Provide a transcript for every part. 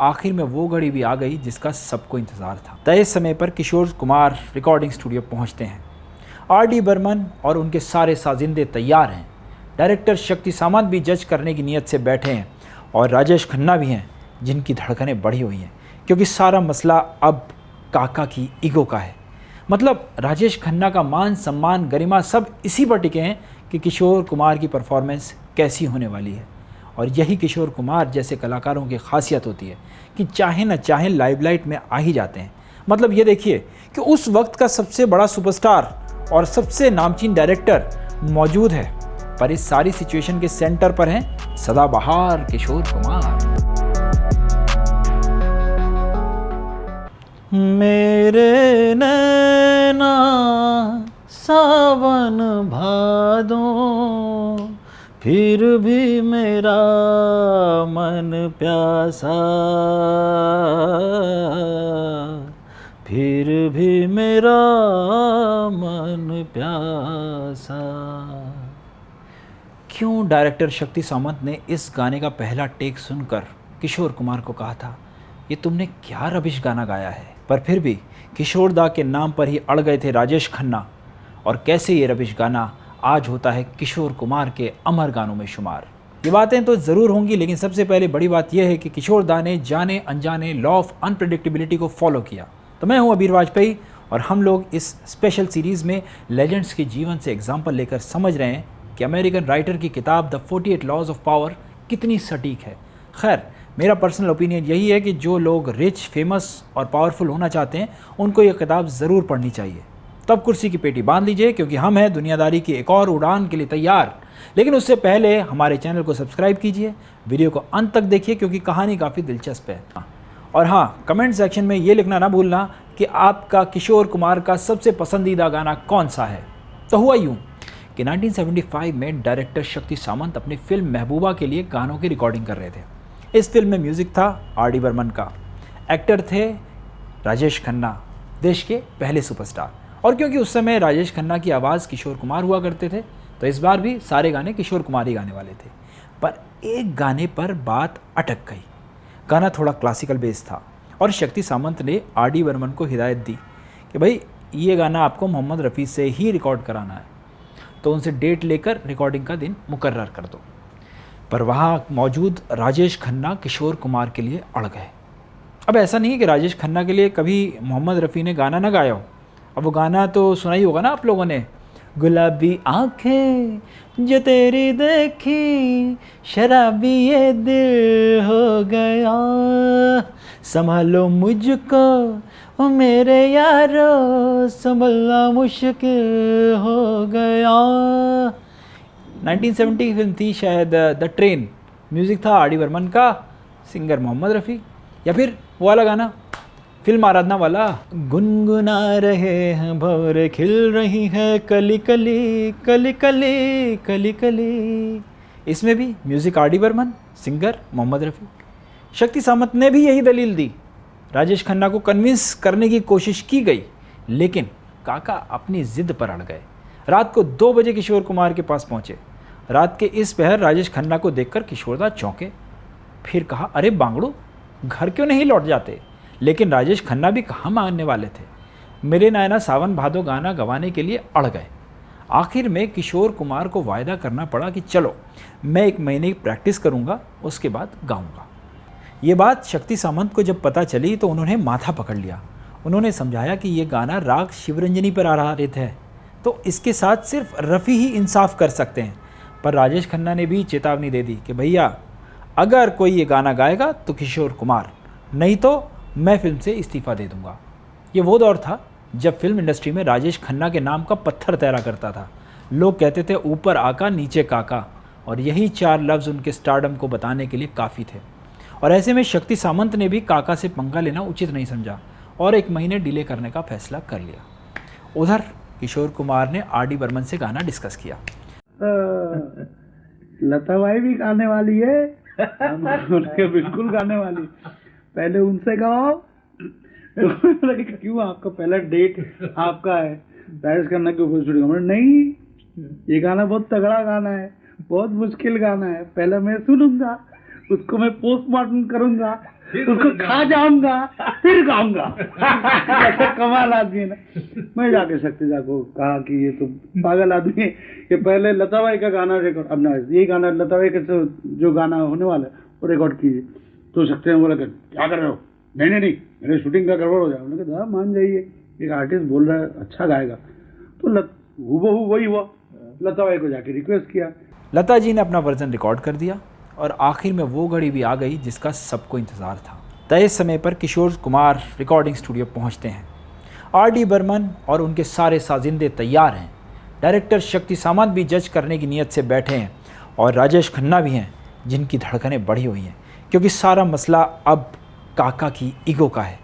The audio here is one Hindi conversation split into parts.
आखिर में वो घड़ी भी आ गई जिसका सबको इंतज़ार था। तय समय पर किशोर कुमार रिकॉर्डिंग स्टूडियो पहुंचते हैं। R.D. बर्मन और उनके सारे साजिंदे तैयार हैं। डायरेक्टर शक्ति सामंत भी जज करने की नीयत से बैठे हैं और राजेश खन्ना भी हैं, जिनकी धड़कनें बढ़ी हुई हैं क्योंकि सारा मसला अब काका की ईगो का है। मतलब राजेश खन्ना का मान सम्मान गरिमा सब इसी पर टिके हैं कि किशोर कुमार की परफॉर्मेंस कैसी होने वाली है। और यही किशोर कुमार जैसे कलाकारों की खासियत होती है कि चाहे न चाहे लाइमलाइट में आ ही जाते हैं। मतलब ये देखिए कि उस वक्त का सबसे बड़ा सुपरस्टार और सबसे नामचीन डायरेक्टर मौजूद है, पर इस सारी सिचुएशन के सेंटर पर हैं सदाबहार किशोर कुमार। मेरे नैना सावन भादों, फिर भी मेरा मन प्यासा, फिर भी मेरा मन प्यासा। क्यों डायरेक्टर शक्ति सामंत ने इस गाने का पहला टेक सुनकर किशोर कुमार को कहा था, ये तुमने क्या रबिश गाना गाया है, पर फिर भी किशोर दा के नाम पर ही अड़ गए थे राजेश खन्ना। और कैसे ये रबिश गाना आज होता है किशोर कुमार के अमर गानों में शुमार। ये बातें तो ज़रूर होंगी, लेकिन सबसे पहले बड़ी बात यह है कि किशोर दा ने जाने अनजाने लॉ ऑफ अनप्रेडिक्टेबिलिटी को फॉलो किया। तो मैं हूं अबीर वाजपेयी और हम लोग इस स्पेशल सीरीज़ में लेजेंड्स के जीवन से एग्जाम्पल लेकर समझ रहे हैं कि अमेरिकन राइटर की किताब द 48 लॉज ऑफ पावर कितनी सटीक है। खैर, मेरा पर्सनल ओपिनियन यही है कि जो लोग रिच, फेमस और पावरफुल होना चाहते हैं उनको ये किताब ज़रूर पढ़नी चाहिए। तब कुर्सी की पेटी बांध लीजिए क्योंकि हम हैं दुनियादारी की एक और उड़ान के लिए तैयार। लेकिन उससे पहले हमारे चैनल को सब्सक्राइब कीजिए, वीडियो को अंत तक देखिए क्योंकि कहानी काफ़ी दिलचस्प है। और हाँ, कमेंट सेक्शन में ये लिखना ना भूलना कि आपका किशोर कुमार का सबसे पसंदीदा गाना कौन सा है। तो हुआ यूँ कि 1975 में डायरेक्टर शक्ति सामंत अपनी फिल्म महबूबा के लिए गानों की रिकॉर्डिंग कर रहे थे। इस फिल्म में म्यूज़िक था R.D. बर्मन का, एक्टर थे राजेश खन्ना, देश के पहले सुपरस्टार। और क्योंकि उस समय राजेश खन्ना की आवाज़ किशोर कुमार हुआ करते थे, तो इस बार भी सारे गाने किशोर कुमार ही गाने वाले थे। पर एक गाने पर बात अटक गई। गाना थोड़ा क्लासिकल बेस था और शक्ति सामंत ने R.D. बर्मन को हिदायत दी कि भाई ये गाना आपको मोहम्मद रफ़ी से ही रिकॉर्ड कराना है, तो उनसे डेट लेकर रिकॉर्डिंग का दिन मुकर्रर कर दो। पर वहाँ मौजूद राजेश खन्ना किशोर कुमार के लिए अड़ गए। अब ऐसा नहीं है कि राजेश खन्ना के लिए कभी मोहम्मद रफ़ी ने गाना ना गाया हो। अब वो गाना तो सुना ही होगा ना आप लोगों ने, गुलाबी आँखें जो तेरी देखी, शराबी ये दिल हो गया, संभालो मुझको ओ मेरे यारो, संभलना मुश्किल हो गया। 1970 की फिल्म थी शायद द ट्रेन, म्यूज़िक था R.D. बर्मन का, सिंगर मोहम्मद रफ़ी। या फिर वो वाला गाना फिल्म आराधना वाला, गुनगुना रहे हैं भौरे खिल रही है कली कली कली कली कली कली, इसमें भी music R.D. Burman, singer Mohammed Rafi. Shakti Samanta ने भी यही दलील दी। राजेश खन्ना को कन्विंस करने की कोशिश की गई, लेकिन काका अपनी ज़िद पर अड़ गए। रात को 2 बजे किशोर कुमार के पास पहुँचे। रात के इस पहर राजेश खन्ना को देखकर किशोरदा चौंके। फिर कहा, अरे बांगड़ू, घर क्यों नहीं लौट जाते? लेकिन राजेश खन्ना भी कहाँ मानने वाले थे। मेरे नायना सावन भादो गाना गवाने के लिए अड़ गए। आखिर में किशोर कुमार को वायदा करना पड़ा कि चलो मैं 1 महीने की प्रैक्टिस करूँगा, उसके बाद गाऊँगा। ये बात शक्ति सामंत को जब पता चली तो उन्होंने माथा पकड़ लिया। उन्होंने समझाया कि ये गाना राग शिवरंजनी पर आधारित है, तो इसके साथ सिर्फ रफ़ी ही इंसाफ कर सकते हैं। पर राजेश खन्ना ने भी चेतावनी दे दी कि भैया अगर कोई ये गाना गाएगा तो किशोर कुमार, नहीं तो मैं फिल्म से इस्तीफ़ा दे दूंगा। ये वो दौर था जब फिल्म इंडस्ट्री में राजेश खन्ना के नाम का पत्थर तैरा करता था। लोग कहते थे ऊपर आका नीचे काका, और यही 4 लफ्ज़ उनके स्टारडम को बताने के लिए काफ़ी थे। और ऐसे में शक्ति सामंत ने भी काका से पंगा लेना उचित नहीं समझा और 1 महीने डिले करने का फैसला कर लिया। उधर किशोर कुमार ने R.D. बर्मन से गाना डिस्कस किया। लता भाई भी गाने वाली है, बिल्कुल गाने वाली, पहले उनसे गाओ। क्यों, आपका पहला डेट आपका है, राजेश खन्ना के ऊपर शूटिंग? नहीं, ये गाना बहुत तगड़ा गाना है, बहुत मुश्किल गाना है, पहले मैं सुनूंगा उसको मैं पोस्टमार्टम करूंगा, उसको खा जाऊंगा, फिर गाऊंगा। ऐसा कमाल आदमी है ना। मैं जाके शक्तिदा को कहा कि ये तो पागल आदमी है, ये पहले लता बाई का गाना रिकॉर्ड, अब ना यही गाना लता बाई का जो गाना होने वाला है वो रिकॉर्ड कीजिए। तो शक्ति ने बोला कि क्या कर रहे हो? नहीं नहीं नहीं, मेरे शूटिंग का गड़बड़ हो जाए। उन्होंने कहा मान जाइए, एक आर्टिस्ट बोल रहा है अच्छा गाएगा। तो हूबहू वही हुआ, लता बाई को जाके रिक्वेस्ट किया। लता जी ने अपना वर्जन रिकॉर्ड कर दिया और आखिर में वो घड़ी भी आ गई जिसका सबको इंतज़ार था। तय समय पर किशोर कुमार रिकॉर्डिंग स्टूडियो पहुंचते हैं। आर.डी. बर्मन और उनके सारे साजिंदे तैयार हैं। डायरेक्टर शक्ति सामंत भी जज करने की नीयत से बैठे हैं और राजेश खन्ना भी हैं, जिनकी धड़कनें बढ़ी हुई हैं क्योंकि सारा मसला अब काका की ईगो का है।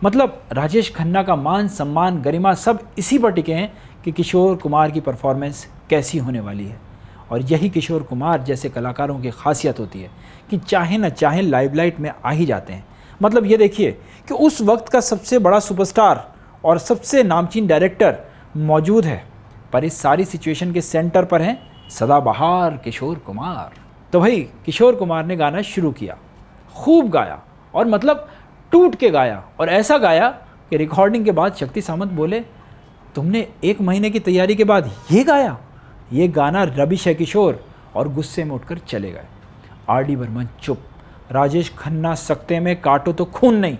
मतलब राजेश खन्ना का मान सम्मान गरिमा सब इसी पर टिके हैं कि किशोर कुमार की परफॉर्मेंस कैसी होने वाली है। और यही किशोर कुमार जैसे कलाकारों की खासियत होती है कि चाहे न चाहे लाइमलाइट में आ ही जाते हैं। मतलब ये देखिए कि उस वक्त का सबसे बड़ा सुपरस्टार और सबसे नामचीन डायरेक्टर मौजूद है, पर इस सारी सिचुएशन के सेंटर पर हैं सदाबहार किशोर कुमार। तो भाई किशोर कुमार ने गाना शुरू किया, खूब गाया और मतलब टूट के गाया, और ऐसा गाया कि रिकॉर्डिंग के बाद शक्ति सामंत बोले, तुमने 1 महीने की तैयारी के बाद ये गाया? ये गाना रबिश है किशोर, और गुस्से में उठकर चले गए। आर.डी. बर्मन चुप, राजेश खन्ना सकते में काटो तो खून नहीं।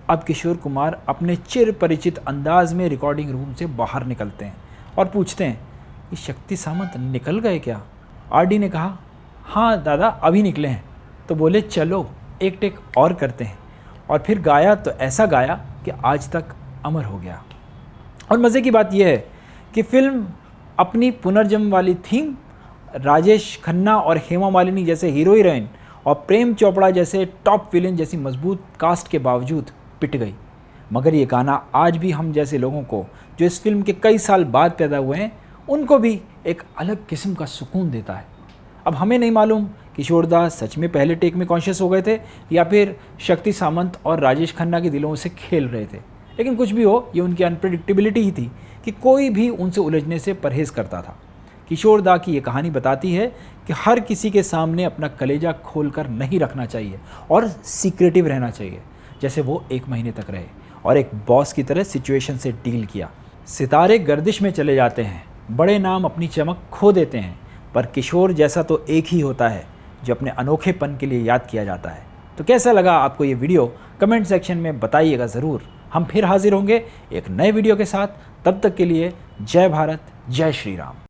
अब किशोर कुमार अपने चिर परिचित अंदाज में रिकॉर्डिंग रूम से बाहर निकलते हैं और पूछते हैं कि शक्ति सामंत निकल गए क्या? आर.डी. ने कहा हाँ दादा अभी निकले हैं। तो बोले चलो एक टेक और करते हैं, और फिर गाया तो ऐसा गाया कि आज तक अमर हो गया। और मज़े की बात यह है कि फिल्म अपनी पुनर्जन्म वाली थीम, राजेश खन्ना और हेमा मालिनी जैसे हीरो हीरोइन और प्रेम चोपड़ा जैसे टॉप विलेन जैसी मजबूत कास्ट के बावजूद पिट गई। मगर ये गाना आज भी हम जैसे लोगों को जो इस फिल्म के कई साल बाद पैदा हुए हैं उनको भी एक अलग किस्म का सुकून देता है। अब हमें नहीं मालूम किशोरदास सच में पहले टेक में कॉन्शियस हो गए थे या फिर शक्ति सामंत और राजेश खन्ना के दिलों से खेल रहे थे, लेकिन कुछ भी हो ये उनकी अनप्रेडिक्टेबिलिटी ही थी कि कोई भी उनसे उलझने से परहेज़ करता था। किशोर दा की ये कहानी बताती है कि हर किसी के सामने अपना कलेजा खोल कर नहीं रखना चाहिए और सीक्रेटिव रहना चाहिए, जैसे वो 1 महीने तक रहे और एक बॉस की तरह सिचुएशन से डील किया। सितारे गर्दिश में चले जाते हैं, बड़े नाम अपनी चमक खो देते हैं, पर किशोर जैसा तो एक ही होता है जो अपने अनोखेपन के लिए याद किया जाता है। तो कैसा लगा आपको ये वीडियो कमेंट सेक्शन में बताइएगा ज़रूर। हम फिर हाजिर होंगे एक नए वीडियो के साथ। तब तक के लिए जय भारत, जय श्री राम।